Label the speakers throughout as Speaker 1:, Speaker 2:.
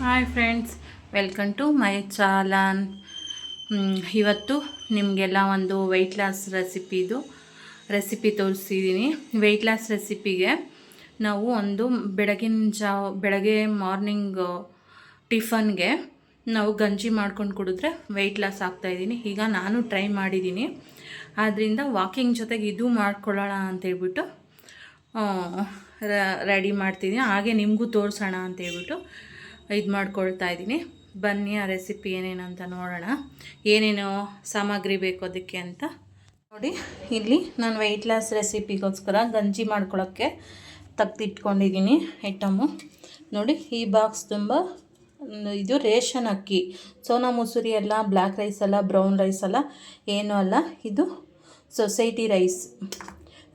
Speaker 1: Hi friends, welcome to my channel. ಇವತ್ತು ನಿಮಗೆಲ್ಲ ಒಂದು ವೆಯ್ಟ್ ಲಾಸ್ ರೆಸಿಪಿ ತೋರಿಸಿದ್ದೀನಿ. ವೆಯ್ಟ್ ಲಾಸ್ ರೆಸಿಪಿಗೆ ನಾವು ಒಂದು ಬೆಳಗ್ಗೆ ಮಾರ್ನಿಂಗ್ ಟಿಫನ್ಗೆ ನಾವು ಗಂಜಿ ಮಾಡ್ಕೊಂಡು ಕುಡಿದ್ರೆ ವೆಯ್ಟ್ ಲಾಸ್ ಆಗ್ತಾಯಿದ್ದೀನಿ. ಈಗ ನಾನು ಟ್ರೈ ಮಾಡಿದ್ದೀನಿ. ಆದ್ದರಿಂದ ವಾಕಿಂಗ್ ಜೊತೆಗೆ ಇದು ಮಾಡ್ಕೊಳ್ಳೋಣ ಅಂತೇಳ್ಬಿಟ್ಟು ರೆಡಿ ಮಾಡ್ತಿದ್ದೀನಿ. ಹಾಗೆ ನಿಮಗೂ ತೋರಿಸೋಣ ಅಂತೇಳ್ಬಿಟ್ಟು ಇದು ಮಾಡ್ಕೊಳ್ತಾ ಇದ್ದೀನಿ. ಬನ್ನಿ ಆ ರೆಸಿಪಿ ಏನೇನಂತ ನೋಡೋಣ. ಏನೇನು ಸಾಮಗ್ರಿ ಬೇಕು ಅದಕ್ಕೆ ಅಂತ ನೋಡಿ. ಇಲ್ಲಿ ನಾನು ವೆಯ್ಟ್ ಲಾಸ್ ರೆಸಿಪಿಗೋಸ್ಕರ ಗಂಜಿ ಮಾಡ್ಕೊಳ್ಳೋಕ್ಕೆ ತೆಗೆದಿಟ್ಕೊಂಡಿದ್ದೀನಿ ಐಟಮು. ನೋಡಿ, ಈ ಬಾಕ್ಸ್ ತುಂಬ ಇದು ರೇಷನ್ ಅಕ್ಕಿ, ಸೋನಾ ಮಸೂರಿ ಅಲ್ಲ, ಬ್ಲ್ಯಾಕ್ ರೈಸ್ ಅಲ್ಲ, ಬ್ರೌನ್ ರೈಸ್ ಅಲ್ಲ, ಏನೂ ಅಲ್ಲ. ಇದು ಸೊಸೈಟಿ ರೈಸ್,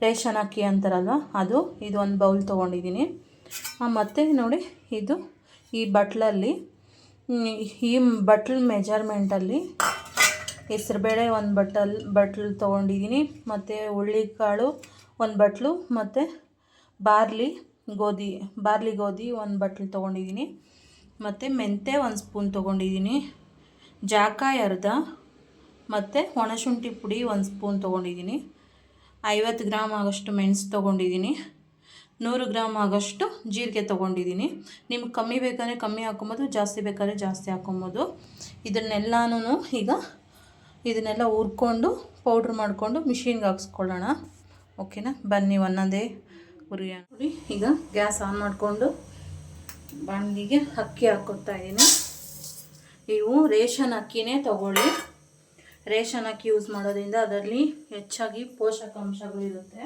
Speaker 1: ರೇಷನ್ ಅಕ್ಕಿ ಅಂತಾರಲ್ವ ಅದು. ಇದು ಒಂದು ಬೌಲ್ ತೊಗೊಂಡಿದ್ದೀನಿ. ಮತ್ತು ನೋಡಿ, ಇದು ಈ ಬಟ್ಲಲ್ಲಿ, ಈ ಬಟ್ಲ್ ಮೆಜರ್ಮೆಂಟಲ್ಲಿ ಹೆಸರುಬೇಳೆ ಒಂದು ಬಟ್ಲು ತೊಗೊಂಡಿದ್ದೀನಿ. ಮತ್ತು ಹುಳ್ಳಿಕಾಳು ಒಂದು ಬಟ್ಲು, ಮತ್ತು ಬಾರ್ಲಿ ಗೋಧಿ ಒಂದು ಬಟ್ಲು ತೊಗೊಂಡಿದ್ದೀನಿ. ಮತ್ತು ಮೆಂತ್ಯ ಒಂದು ಸ್ಪೂನ್ ತೊಗೊಂಡಿದ್ದೀನಿ. ಜಾಕಾಯಿ ಅರ್ಧ, ಮತ್ತು ಒಣಶುಂಠಿ ಪುಡಿ ಒಂದು ಸ್ಪೂನ್ ತೊಗೊಂಡಿದ್ದೀನಿ. 50 ಗ್ರಾಮ್ ಆಗೋಷ್ಟು ಮೆಣಸು ತೊಗೊಂಡಿದ್ದೀನಿ. 100 ಗ್ರಾಮ್ ಆಗೋಷ್ಟು ಜೀರಿಗೆ ತೊಗೊಂಡಿದ್ದೀನಿ. ನಿಮ್ಗೆ ಕಮ್ಮಿ ಬೇಕಾದರೆ ಕಮ್ಮಿ ಹಾಕ್ಕೊಬೋದು, ಜಾಸ್ತಿ ಬೇಕಾದರೆ ಜಾಸ್ತಿ ಹಾಕ್ಕೊಬೋದು. ಇದನ್ನೆಲ್ಲ ಹುರ್ಕೊಂಡು ಪೌಡ್ರ್ ಮಾಡಿಕೊಂಡು ಮಿಷಿನ್ಗೆ ಹಾಕ್ಸ್ಕೊಳ್ಳೋಣ. ಓಕೆನಾ? ಬನ್ನಿ ಒಂದೊಂದೇ ಹುರಿಯೋಣ. ನೋಡಿ, ಈಗ ಗ್ಯಾಸ್ ಆನ್ ಮಾಡಿಕೊಂಡು ಬಾಣಲಿಗೆ ಅಕ್ಕಿ ಹಾಕ್ಕೊತಾ ಇದ್ದೀನಿ. ನೀವು ರೇಷನ್ ಅಕ್ಕಿನೇ ತೊಗೊಳ್ಳಿ. ರೇಷನ್ ಅಕ್ಕಿ ಯೂಸ್ ಮಾಡೋದ್ರಿಂದ ಅದರಲ್ಲಿ ಹೆಚ್ಚಾಗಿ ಪೋಷಕಾಂಶಗಳು ಇರುತ್ತೆ.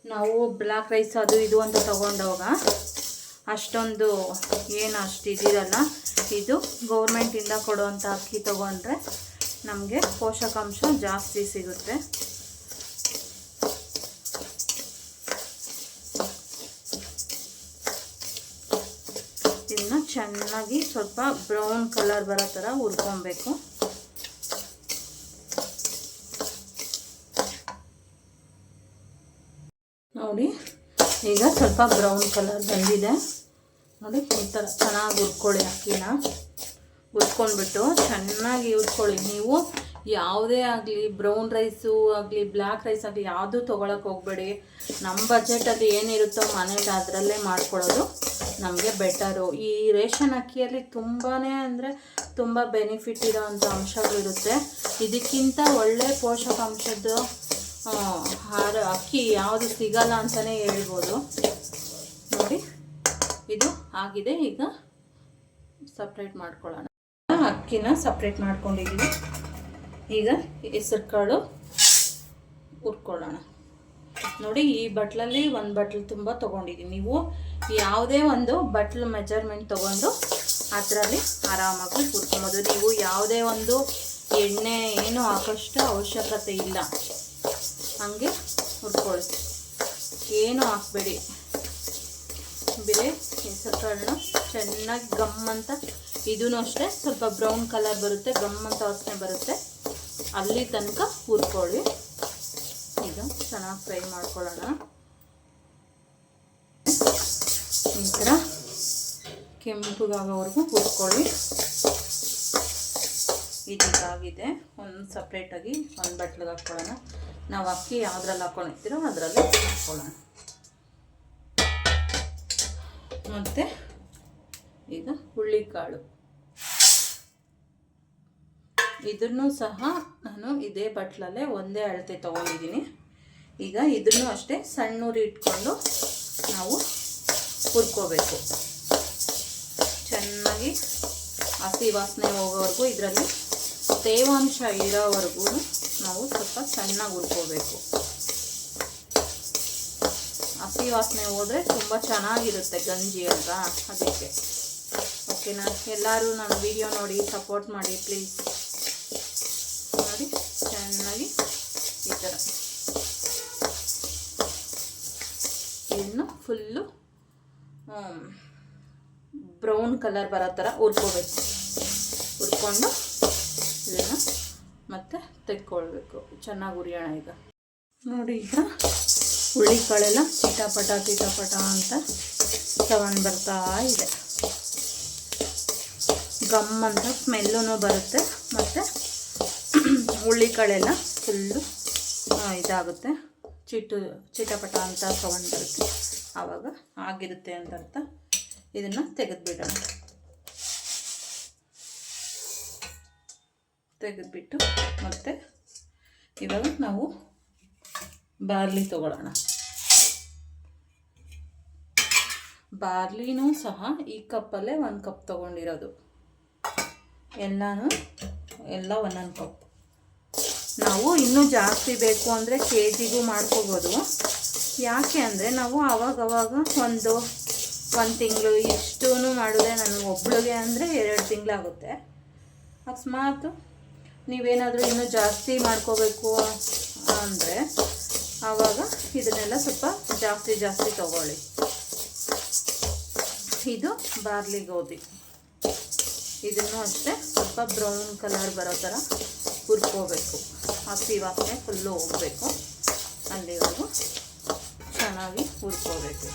Speaker 1: ನಾವು ಬ್ಲ್ಯಾಕ್ ರೈಸ್ ಅದು ಇದು ಅಂತ ತೊಗೊಂಡಾಗ ಅಷ್ಟೊಂದು ಅಷ್ಟು ಇದಿರಲ್ಲ. ಇದು ಗೌರ್ಮೆಂಟಿಂದ ಕೊಡುವಂಥ ಅಕ್ಕಿ ತೊಗೊಂಡ್ರೆ ನಮಗೆ ಪೋಷಕಾಂಶ ಜಾಸ್ತಿ ಸಿಗುತ್ತೆ. ಇದನ್ನು ಚೆನ್ನಾಗಿ ಸ್ವಲ್ಪ ಬ್ರೌನ್ ಕಲರ್ ಬರೋ ಥರ ಹುರ್ಕೊಬೇಕು. ನೋಡಿ, ಈಗ ಸ್ವಲ್ಪ ಬ್ರೌನ್ ಕಲರ್ ಬಂದಿದೆ. ನೋಡಿ, ಈ ಥರ ಚೆನ್ನಾಗಿ ಹುರ್ಕೊಳ್ಳಿ. ಅಕ್ಕಿನ ಹುರ್ಕೊಂಡ್ಬಿಟ್ಟು ಚೆನ್ನಾಗಿ ಹುರ್ಕೊಳ್ಳಿ. ನೀವು ಯಾವುದೇ ಆಗಲಿ, ಬ್ರೌನ್ ರೈಸು ಆಗಲಿ, ಬ್ಲ್ಯಾಕ್ ರೈಸ್ ಆಗಲಿ, ಯಾವುದೂ ತೊಗೊಳಕ್ಕೆ ಹೋಗಬೇಡಿ. ನಮ್ಮ ಬಜೆಟಲ್ಲಿ ಏನಿರುತ್ತೋ ಮನೇಲಿ ಅದರಲ್ಲೇ ಮಾಡ್ಕೊಳ್ಳೋದು ನಮಗೆ ಬೆಟರು. ಈ ರೇಷನ್ ಅಕ್ಕಿಯಲ್ಲಿ ತುಂಬ ಬೆನಿಫಿಟ್ ಇರೋವಂಥ ಅಂಶಗಳಿರುತ್ತೆ. ಇದಕ್ಕಿಂತ ಒಳ್ಳೆ ಪೋಷಕಾಂಶದ್ದು ಅಕ್ಕಿ ಯಾವುದು ಸಿಗಲ್ಲ ಅಂತಲೇ ಹೇಳ್ಬೋದು. ನೋಡಿ, ಇದು ಆಗಿದೆ. ಈಗ ಸಪ್ರೇಟ್ ಮಾಡ್ಕೊಳ್ಳೋಣ. ಅಕ್ಕಿನ ಸಪ್ರೇಟ್ ಮಾಡ್ಕೊಂಡಿದ್ದೀವಿ. ಈಗ ಹೆಸರು ಕಾಳು ಹುರ್ಕೊಳ್ಳೋಣ. ನೋಡಿ, ಈ ಬಟ್ಲಲ್ಲಿ ಒಂದು ಬಟ್ಲು ತುಂಬ ತೊಗೊಂಡಿದ್ದೀನಿ. ನೀವು ಯಾವುದೇ ಒಂದು ಬಟ್ಲು ಮೆಜರ್ಮೆಂಟ್ ತೊಗೊಂಡು ಅದರಲ್ಲಿ ಆರಾಮಾಗಿ ಹುರ್ಕೊಬೋದು. ನೀವು ಯಾವುದೇ ಒಂದು ಎಣ್ಣೆ ಏನು ಹಾಕೋಷ್ಟು ಅವಶ್ಯಕತೆ ಇಲ್ಲ. ಹಾಗೆ ಹುರ್ಕೊಳ್ಳಿ, ಏನು ಹಾಕಬೇಡಿ. ಬೇರೆ ಹೆಸರು ಕಾಳನ್ನ ಚೆನ್ನಾಗಿ ಗಮ್ ಅಂತ, ಇದೂ ಅಷ್ಟೇ ಸ್ವಲ್ಪ ಬ್ರೌನ್ ಕಲರ್ ಬರುತ್ತೆ, ಗಮ್ ಅಂತ ವಾಸನೆ ಬರುತ್ತೆ. ಅಲ್ಲಿ ತನಕ ಹುರ್ಕೊಳ್ಳಿ. ಈಗ ಚೆನ್ನಾಗಿ ಫ್ರೈ ಮಾಡ್ಕೊಳ್ಳೋಣ. ಈ ಥರ ಕೆಂಪುಗಾಗೋವರೆಗೂ ಹುರ್ಕೊಳ್ಳಿ. ಇದಕ್ಕಾಗಿದೆ. ಒಂದು ಸಪ್ರೇಟಾಗಿ ಒಂದು ಬಟ್ಲಿಗೆ ಹಾಕ್ಕೊಳ್ಳೋಣ. ನಾವು ಅಕ್ಕಿ ಯಾವುದ್ರಲ್ಲಿ ಹಾಕ್ಕೊಂಡಿರ್ತೀರೋ ಅದರಲ್ಲಿ ಹಾಕ್ಕೊಳ್ಳೋಣ. ಮತ್ತು ಈಗ ಹುಳ್ಳಿಕಾಳು, ಇದನ್ನು ಸಹ ನಾನು ಇದೇ ಬಟ್ಲಲ್ಲೇ ಒಂದೇ ಅಳತೆ ತೊಗೊಂಡಿದ್ದೀನಿ. ಈಗ ಇದನ್ನು ಅಷ್ಟೇ ಸಣ್ಣ ಉರಿ ಇಟ್ಕೊಂಡು ನಾವು ಹುರ್ಕೋಬೇಕು. ಚೆನ್ನಾಗಿ ಹಸಿ ವಾಸನೆ ಹೋಗೋವರೆಗೂ, ಇದರಲ್ಲಿ ತೇವಾಂಶ ಇರೋವರೆಗೂ ನಾವು ಸ್ವಲ್ಪ ಚೆನ್ನಾಗಿ ಹುರ್ಕೋಬೇಕು. ಹಸಿ ವಾಸನೆ ಹೋದರೆ ತುಂಬ ಚೆನ್ನಾಗಿರುತ್ತೆ ಗಂಜಿ ಅಲ್ವಾ, ಅದಕ್ಕೆ. ಓಕೆನಾ? ಎಲ್ಲರೂ ನನ್ನ ವಿಡಿಯೋ ನೋಡಿ ಸಪೋರ್ಟ್ ಮಾಡಿ ಪ್ಲೀಸ್. ನೋಡಿ, ಚೆನ್ನಾಗಿ ಈ ಥರ ಇದನ್ನು ಫುಲ್ಲು ಬ್ರೌನ್ ಕಲರ್ ಬರೋ ಥರ ಹುರ್ಕೋಬೇಕು. ಹುರ್ಕೊಂಡು ಇದನ್ನು ಮತ್ತೆ ತೆಕ್ಕೊಳ್ಬೇಕು. ಚೆನ್ನಾಗಿ ಹುರಿಯೋಣ. ಈಗ ನೋಡಿ, ಈಗ ಹುಳ್ಳಿಕಾಳೆಲ್ಲ ಚಿಟಪಟ ಅಂತ ತಗೊಂಡು ಬರ್ತಾ ಇದೆ. ಗಮ್ ಅಂತ ಸ್ಮೆಲ್ಲೂ ಬರುತ್ತೆ, ಮತ್ತು ಹುಳ್ಳಿಕಾಳೆಲ್ಲ ಫುಲ್ಲು ಇದಾಗುತ್ತೆ, ಚಿಟಪಟ ಅಂತ ಸೌಂಡ್ ಬರುತ್ತೆ. ಆವಾಗ ಆಗಿರುತ್ತೆ ಅಂತ ಅರ್ಥ. ಇದನ್ನು ತೆಗೆದುಬಿಡೋಣ. ತೆಗೆದುಬಿಟ್ಟು ಮತ್ತು ಇವಾಗ ನಾವು ಬಾರ್ಲಿ ತೊಗೊಳ್ಳೋಣ. ಬಾರ್ಲಿನೂ ಸಹ ಈ ಕಪ್ಪಲ್ಲೇ 1 ಕಪ್ ತೊಗೊಂಡಿರೋದು, ಎಲ್ಲ ಒಂದೊಂದು ಕಪ್. ನಾವು ಇನ್ನೂ ಜಾಸ್ತಿ ಬೇಕು ಅಂದರೆ KGಗೂ ಮಾಡ್ಕೋಬೋದು. ಯಾಕೆ ಅಂದರೆ ನಾವು ಆವಾಗವಾಗ ಒಂದು ತಿಂಗಳು ಇಷ್ಟೂ ಮಾಡಿದ್ರೆ ನನಗೆ ಒಬ್ಳಿಗೆ ಅಂದರೆ 2 ತಿಂಗಳಾಗುತ್ತೆ. ಅಕಸ್ಮಾತ್ ನೀವೇನಾದರೂ ಇನ್ನೂ ಜಾಸ್ತಿ ಮಾಡ್ಕೋಬೇಕು ಅಂದರೆ ಆವಾಗ ಇದನ್ನೆಲ್ಲ ಸ್ವಲ್ಪ ಜಾಸ್ತಿ ತೊಗೊಳ್ಳಿ. ಇದು ಬಾರ್ಲಿ ಗೋಧಿ. ಇದನ್ನು ಅಷ್ಟೇ ಸ್ವಲ್ಪ ಬ್ರೌನ್ ಕಲರ್ ಬರೋ ಥರ ಹುರ್ಕೋಬೇಕು. ಹಸಿ ವಾಸನೆ ಫುಲ್ಲು ಹೋಗಬೇಕು, ಅಲ್ಲಿವರೆಗೂ ಚೆನ್ನಾಗಿ ಹುರ್ಕೋಬೇಕು.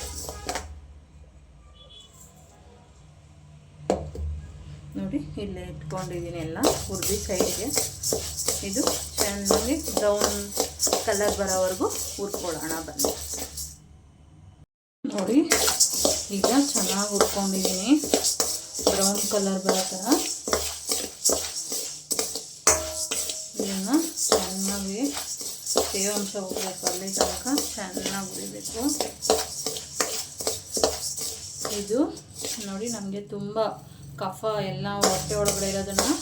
Speaker 1: ನೋಡಿ ಇಲ್ಲೇ ಇಟ್ಕೊಂಡಿದ್ದೀನಿ, ಎಲ್ಲ ಹುರಿದು ಸೈಡ್ಗೆ. ಇದು ಚೆನ್ನಾಗಿ ಬ್ರೌನ್ ಕಲರ್ ಬರೋವರೆಗೂ ಹುರ್ಕೊಳ್ಳೋಣ ಬನ್ನಿ. ನೋಡಿ ಈಗ ಚೆನ್ನಾಗಿ ಹುರ್ಕೊಂಡಿದ್ದೀನಿ, ಬ್ರೌನ್ ಕಲರ್ ಬರೋ ಥರ. ಇದನ್ನು ಚೆನ್ನಾಗಿ ತೇವಾಂಶ ಹೋಗಬೇಕು, ಅಲ್ಲಿ ತನಕ ಚೆನ್ನಾಗಿ ಹುರಿಬೇಕು. ಇದು ನೋಡಿ ನಮಗೆ ತುಂಬ ಕಫ ಎಲ್ಲ ಹೊಟ್ಟೆ ಒಳಗಡೆ ಇರೋದನ್ನು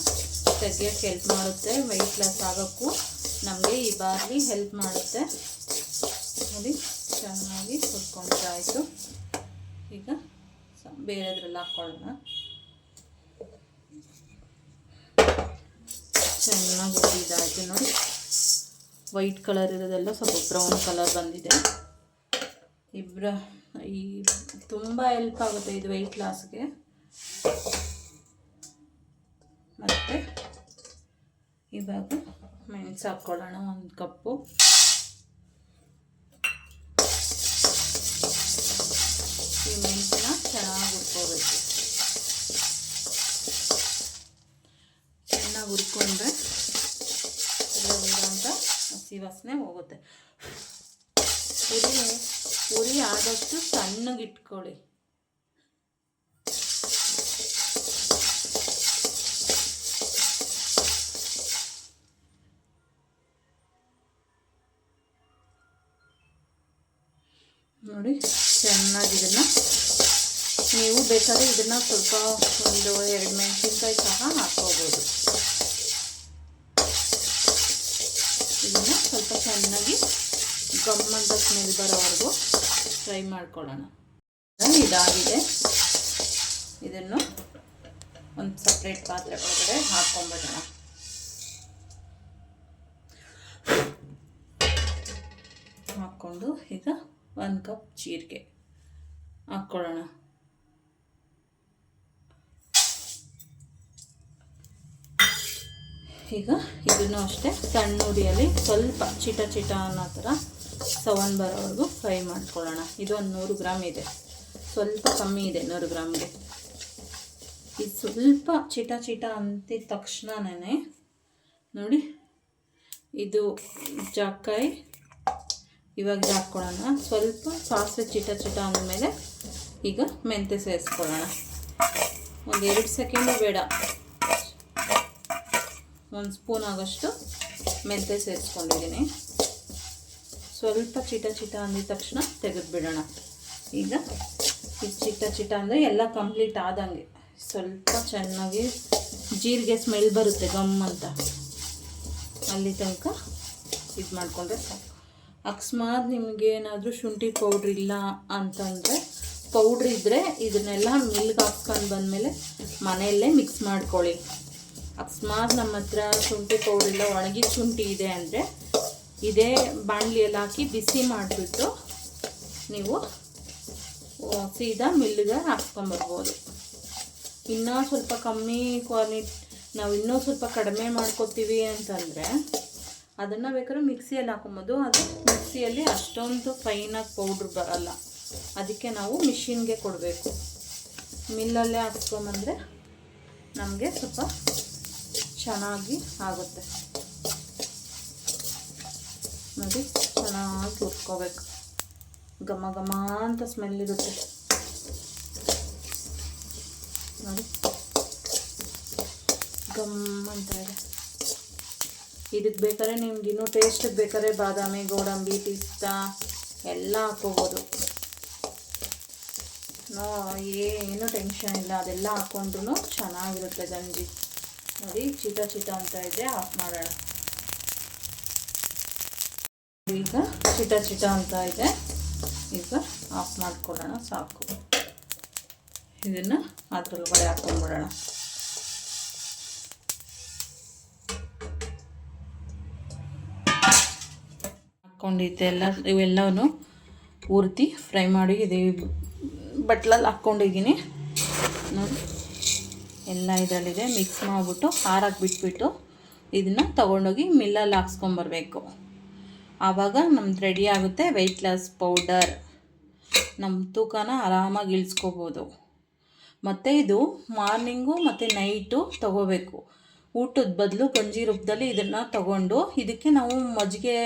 Speaker 1: ತೆಗಿಯೋಕ್ಕೆ ಹೆಲ್ಪ್ ಮಾಡುತ್ತೆ. ವೆಯ್ಟ್ ಲಾಸ್ ಆಗೋಕ್ಕೂ ನಮಗೆ ಈ ಬಾರ್ಲಿ ಹೆಲ್ಪ್ ಮಾಡುತ್ತೆ. ನೋಡಿ ಚೆನ್ನಾಗಿ ಹುರ್ಕೊಂಡ್ರಾಯಿತು. ಈಗ ಬೇರೆದ್ರಲ್ಲಿ ಹಾಕ್ಕೊಳ್ಳೋಣ. ಚೆನ್ನಾಗಿ ಹುರಿದಾಯಿತು. ನೋಡಿ ವೈಟ್ ಕಲರ್ ಇರೋದೆಲ್ಲ ಸ್ವಲ್ಪ ಬ್ರೌನ್ ಕಲರ್ ಬಂದಿದೆ. ಈ ತುಂಬ ಹೆಲ್ಪ್ ಆಗುತ್ತೆ ಇದು ವೆಯ್ಟ್ ಲಾಸ್ಗೆ. ಮತ್ತು ಇವಾಗ ಮೆಣಸು ಹಾಕ್ಕೊಳ್ಳೋಣ, 1 ಕಪ್ಪು. ಈ ಮೆಣಸನ್ನ ಚೆನ್ನಾಗಿ ಹುರ್ಕೋಬೇಕು. ಚೆನ್ನಾಗಿ ಹುರ್ಕೊಂಡ್ರೆ ಇದರಲ್ಲಿರೋಂಥ ಹಸಿ ವಾಸನೆ ಹೋಗುತ್ತೆ. ಉರಿ ಆದಷ್ಟು ಸಣ್ಣಗಿಟ್ಕೊಳ್ಳಿ. ನೋಡಿ ಚೆನ್ನಾಗಿ ಇದನ್ನು ನೀವು ಬೇಕಾದರೆ ಇದನ್ನು ಸ್ವಲ್ಪ 1-2 ಮೆಣಸಿನ್ಕಾಯಿ ಸಹ ಹಾಕ್ಕೋಬೋದು. ಇದನ್ನು ಸ್ವಲ್ಪ ಚೆನ್ನಾಗಿ ಗಮ್ಮಂತ ಸ್ಮೆಲ್ ಬರೋವರೆಗೂ ಫ್ರೈ ಮಾಡ್ಕೊಳ್ಳೋಣ. ಇದಾಗಿದೆ. ಇದನ್ನು ಒಂದು ಸಪ್ರೇಟ್ ಪಾತ್ರೆ ಒಳಗಡೆ ಹಾಕ್ಕೊಂಬಿಡೋಣ. ಹಾಕ್ಕೊಂಡು ಈಗ 1 ಕಪ್ ಜೀರಿಗೆ ಹಾಕ್ಕೊಳ್ಳೋಣ. ಈಗ ಇದನ್ನು ಅಷ್ಟೇ ಸಣ್ಣ ಉರಿಯಲ್ಲಿ ಸ್ವಲ್ಪ ಚಿಟ ಅನ್ನೋ ಥರ ಸೌಂಡ್ ಬರೋವರೆಗೂ ಫ್ರೈ ಮಾಡ್ಕೊಳ್ಳೋಣ. ಇದು ಒಂದು 100 ಗ್ರಾಮ್ ಇದೆ, ಸ್ವಲ್ಪ ಕಮ್ಮಿ ಇದೆ 100 ಗ್ರಾಮ್ಗೆ. ಇದು ಸ್ವಲ್ಪ ಚಿಟ ಅಂತಿದ ತಕ್ಷಣನೇ ನೋಡಿ ಇದು ಜಾಕಾಯಿ ಇವಾಗ ಹಾಕ್ಕೊಳ್ಳೋಣ. ಸ್ವಲ್ಪ ಸಾಸಿವೆ ಚಿಟ ಅಂದಮೇಲೆ ಈಗ ಮೆಂತ್ಯ ಸೇರಿಸ್ಕೊಳ್ಳೋಣ. 1-2 ಸೆಕೆಂಡು ಬೇಡ, 1 ಸ್ಪೂನ್ ಆಗೋಷ್ಟು ಮೆಂತ್ಯ ಸೇರಿಸ್ಕೊಂಡಿದ್ದೀನಿ. ಸ್ವಲ್ಪ ಚಿಟ ಅಂದಿದ ತಕ್ಷಣ ತೆಗೆದುಬಿಡೋಣ. ಈಗ ಇದು ಚಿಟ ಅಂದರೆ ಎಲ್ಲ ಕಂಪ್ಲೀಟ್ ಆದಂಗೆ ಸ್ವಲ್ಪ ಚೆನ್ನಾಗಿ ಜೀರಿಗೆ ಸ್ಮೆಲ್ ಬರುತ್ತೆ ಗಮ್ ಅಂತ, ಅಲ್ಲಿ ತನಕ ಇದು ಮಾಡಿಕೊಂಡ್ರೆ ಸಾಕು. ಅಕಸ್ಮಾತ್ ನಿಮಗೇನಾದರೂ ಶುಂಠಿ ಪೌಡ್ರ್ ಇಲ್ಲ ಅಂತಂದರೆ ಪೌಡ್ರ್ ಇದ್ದರೆ ಇದನ್ನೆಲ್ಲ ಮಿಲ್ಗೆ ಹಾಕ್ಕೊಂಡು ಬಂದಮೇಲೆ ಮನೆಯಲ್ಲೇ ಮಿಕ್ಸ್ ಮಾಡ್ಕೊಳ್ಳಿ. ಅಕಸ್ಮಾತ್ ನಮ್ಮ ಹತ್ರ ಶುಂಠಿ ಪೌಡ್ರ್ ಇಲ್ಲ, ಒಣಗಿದ ಶುಂಠಿ ಇದೆ ಅಂದರೆ ಇದೇ ಬಾಣಲಿಯಲ್ಲಿ ಹಾಕಿ ಬಿಸಿ ಮಾಡಿಬಿಟ್ಟು ನೀವು ಸೀದಾ ಮಿಲ್ಗೆ ಹಾಕ್ಕೊಂಬರ್ಬೋದು. ಇನ್ನೂ ಸ್ವಲ್ಪ ಕಮ್ಮಿ ನಾವು ಇನ್ನೂ ಸ್ವಲ್ಪ ಕಡಿಮೆ ಮಾಡ್ಕೊತೀವಿ ಅಂತಂದರೆ ಅದನ್ನು ಬೇಕಾದ್ರೆ ಮಿಕ್ಸಿಯಲ್ಲಿ ಹಾಕೊಬೋದು. ಅದು ಮಿಕ್ಸಿಯಲ್ಲಿ ಅಷ್ಟೊಂದು ಫೈನಾಗಿ ಪೌಡ್ರ್ ಬರಲ್ಲ, ಅದಕ್ಕೆ ನಾವು ಮಿಷಿನ್ಗೆ ಕೊಡಬೇಕು. ಮಿಲ್ಲಲ್ಲೇ ಹಾಕ್ಸ್ಕೊಂಬಂದರೆ ನಮಗೆ ಸ್ವಲ್ಪ ಚೆನ್ನಾಗಿ ಆಗುತ್ತೆ. ನೋಡಿ, ಚೆನ್ನಾಗಿ ಹುರ್ಕೋಬೇಕು. ಘಮ ಘಮ ಅಂತ ಸ್ಮೆಲ್ ಇರುತ್ತೆ ನೋಡಿ, ಗಮ್ ಅಂತ ಇದೆ. ಇದಕ್ಕೆ ಬೇಕಾದ್ರೆ ನಿಮ್ಗೆ ಇನ್ನೂ ಟೇಸ್ಟಿಗೆ ಬೇಕಾದ್ರೆ ಬಾದಾಮಿ, ಗೋಡಂಬಿ, ಪಿಸ್ತಾ ಎಲ್ಲ ಹಾಕ್ಕೋಬೋದು. ಏನು ಟೆನ್ಷನ್ ಇಲ್ಲ, ಅದೆಲ್ಲ ಹಾಕ್ಕೊಂಡ್ರೂ ಚೆನ್ನಾಗಿರುತ್ತೆ ಗಂಜಿ. ನೋಡಿ, ಚಿಟ ಚಿಟ ಅಂತ ಇದೆ, ಆಫ್ ಮಾಡೋಣ. ಈಗ ಚಿಟ ಚಿಟ ಅಂತ ಇದೆ, ಈಗ ಆಫ್ ಮಾಡ್ಕೊಳ್ಳೋಣ. ಸಾಕು. ಇದನ್ನು ಅದ್ರೊಳಗಡೆ ಹಾಕ್ಕೊಂಡ್ಬಿಡೋಣ. ಹಾಕ್ಕೊಂಡಿದ್ದೆಲ್ಲ ಇವೆಲ್ಲವೂ ಪೂರ್ತಿ ಫ್ರೈ ಮಾಡಿ ಇದು ಬಟ್ಲಲ್ಲಿ ಹಾಕ್ಕೊಂಡಿದ್ದೀನಿ ನೋಡಿ. ಎಲ್ಲ ಇದರಲ್ಲಿದೆ. ಮಿಕ್ಸ್ ಮಾಡಿಬಿಟ್ಟು ಹಾರಕ್ಕೆ ಬಿಟ್ಬಿಟ್ಟು ಇದನ್ನು ತೊಗೊಂಡೋಗಿ ಮಿಲ್ಲಲ್ಲಿ ಹಾಕ್ಸ್ಕೊಂಬರ್ಬೇಕು. ಆವಾಗ ನಮ್ದು ರೆಡಿ ಆಗುತ್ತೆ ವೆಯ್ಟ್ ಲಾಸ್ ಪೌಡರ್. ನಮ್ಮ ತೂಕನ ಆರಾಮಾಗಿ ಇಳಿಸ್ಕೋಬೋದು. ಮತ್ತು ಇದು ಮಾರ್ನಿಂಗು ಮತ್ತು ನೈಟು ತೊಗೋಬೇಕು. ಊಟದ ಬದಲು ಗಂಜಿ ರೂಪದಲ್ಲಿ ಇದನ್ನು ತೊಗೊಂಡು ಇದಕ್ಕೆ ನಾವು ಮಜ್ಜಿಗೆ,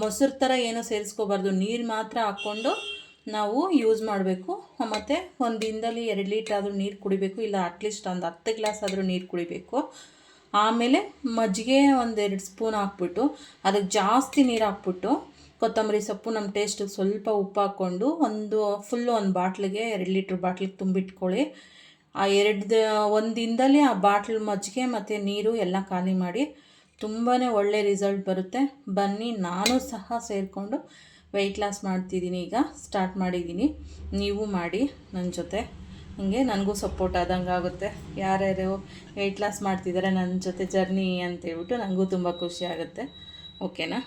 Speaker 1: ಮೊಸರು ಥರ ಏನೂ ಸೇರಿಸ್ಕೋಬಾರ್ದು. ನೀರು ಮಾತ್ರ ಹಾಕ್ಕೊಂಡು ನಾವು ಯೂಸ್ ಮಾಡಬೇಕು. ಮತ್ತು ಒಂದು ದಿನದಲ್ಲಿ 2 ಲೀಟ್ರ್ ಆದರೂ ನೀರು ಕುಡಿಬೇಕು, ಇಲ್ಲ ಅಟ್ಲೀಸ್ಟ್ ಒಂದು 10 ಗ್ಲಾಸ್ ಆದರೂ ನೀರು ಕುಡಿಬೇಕು. ಆಮೇಲೆ ಮಜ್ಜಿಗೆ 1-2 ಸ್ಪೂನ್ ಹಾಕ್ಬಿಟ್ಟು ಅದಕ್ಕೆ ಜಾಸ್ತಿ ನೀರು ಹಾಕ್ಬಿಟ್ಟು ಕೊತ್ತಂಬರಿ ಸೊಪ್ಪು, ನಮ್ಮ ಟೇಸ್ಟಿಗೆ ಸ್ವಲ್ಪ ಉಪ್ಪು ಹಾಕ್ಕೊಂಡು ಒಂದು ಬಾಟ್ಲಿಗೆ 2 ಲೀಟ್ರ್ ಬಾಟ್ಲಿಗೆ ತುಂಬಿಟ್ಕೊಳ್ಳಿ. ಆ ಒಂದು ದಿನದಲ್ಲಿ ಆ ಬಾಟ್ಲ್ ಮಜ್ಜಿಗೆ ಮತ್ತು ನೀರು ಎಲ್ಲ ಖಾಲಿ ಮಾಡಿ. ತುಂಬಾ ಒಳ್ಳೆ ರಿಸಲ್ಟ್ ಬರುತ್ತೆ. ಬನ್ನಿ, ನಾನು ಸಹ ಸೇರಿಕೊಂಡು ವೆಯ್ಟ್ ಲಾಸ್ ಮಾಡ್ತಿದ್ದೀನಿ. ಈಗ ಸ್ಟಾರ್ಟ್ ಮಾಡಿದ್ದೀನಿ, ನೀವು ಮಾಡಿ ನನ್ನ ಜೊತೆ. ಹಂಗೆ ನನಗೂ ಸಪೋರ್ಟ್ ಆದಂಗೆ ಆಗುತ್ತೆ. ಯಾರ್ಯಾರು ವೆಯ್ಟ್ ಲಾಸ್ ಮಾಡ್ತಿದ್ದಾರೆ ನನ್ನ ಜೊತೆ ಜರ್ನಿ ಅಂತೇಳ್ಬಿಟ್ಟು ನನಗೂ ತುಂಬ ಖುಷಿ ಆಗುತ್ತೆ. ಓಕೆನಾ?